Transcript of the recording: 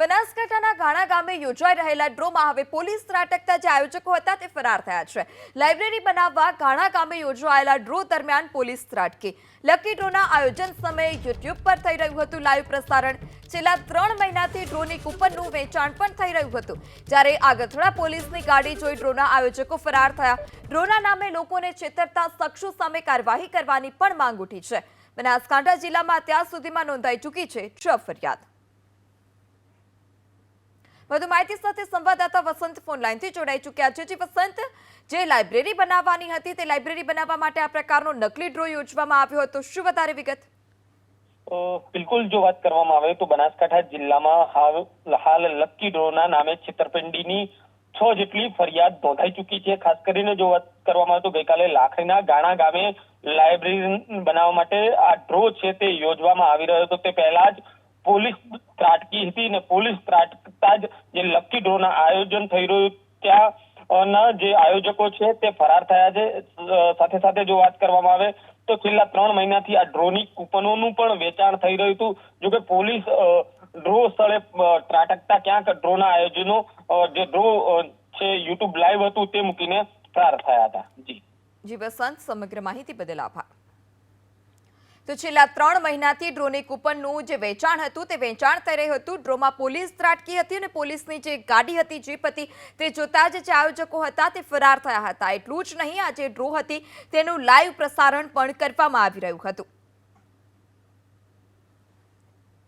બનાસકાંઠાના ગાણા ગામે યોજાઈ રહેલા ડ્રોમાં હવે પોલીસ ત્રાટકતા જે આયોજકો હતા તે ફરાર થયા છે। લાઇબ્રેરી બનાવવા ગાણા ગામે યોજાયેલા ડ્રો દરમિયાન પોલીસ ત્રાટકી। લકી ડ્રોના આયોજન સમયે યુટ્યુબ પર થઈ રહ્યું હતું લાઈવ પ્રસારણ। છેલ્લા 3 મહિનાથી ડ્રોની કૂપનનું વેચાણ પણ થઈ રહ્યું હતું, જ્યારે આગથડા પોલીસની ગાડી જોઈ ડ્રોના આયોજકો ફરાર થયા। ડ્રોના નામે લોકોને છેતરતા શખ્સો સામે કાર્યવાહી કરવાની પણ માંગ ઉઠી છે। બનાસકાંઠા જિલ્લામાં અત્યાર સુધીમાં નોંધાઈ ચૂકી છે 6 ફરિયાદ। વધુ માહિતી સાથે સંવાદદાતા વસંત ફોન લાઈનથી જોડાઈ ચૂક્યા છે। વસંત, જે લાઇબ્રેરી બનાવવાની હતી તે લાઇબ્રેરી બનાવવા માટે આ પ્રકારનો નકલી ડ્રો યોજવામાં આવ્યો હતો, શું વધારે વિગત? બિલકુલ, જો વાત કરવામાં આવે તો બનાસકાંઠા જિલ્લામાં હાલ લકી ડ્રોના નામે છેતરપિંડીની 6 જેટલી ફરિયાદ નોંધાઈ ચૂકી છે। ખાસ કરીને જો વાત કરવામાં આવે તો ગઈકાલે લાખણીના ગાણા ગામે લાઇબ્રેરી બનાવવા માટે આ ડ્રો છે તે યોજવામાં આવી રહ્યો હતો। તે પહેલા જ પોલીસ ત્રાટકી હતી અને પોલીસ ત્રાટકતા જ જે લકી ડ્રોના આયોજન થઈ રહ્યું ત્યાં જે આયોજકો છે તે ફરાર થયા છે। સાથે સાથે જો વાત કરવામાં આવે તો છેલ્લા 3 મહિનાથી આ ડ્રોની કૂપનોનું પણ વેચાણ થઈ રહ્યું હતું। જોકે પોલીસ ડ્રો સ્થળે ત્રાટકતા ક્યાંક ડ્રોના આયોજનો જે ડ્રો છે યુટ્યુબ લાઈવ હતું તે મૂકીને ફરાર થયા હતા। જી વસંત, સમગ્ર માહિતી બદલ આભાર। તો છેલ્લા 3 મહિનાથી ડ્રોની કૂપનનું જે વેચાણ હતું તે વેચાણ થઈ રહ્યું હતું। ડ્રોમાં પોલીસ ત્રાટકી હતી અને પોલીસની જે ગાડી હતી જીપ હતી તે જોતા જ જે આયોજકો હતા તે ફરાર થયા હતા। એટલું જ નહીં, આ જે ડ્રો હતી તેનું લાઈવ પ્રસારણ પણ કરવામાં આવી રહ્યું હતું।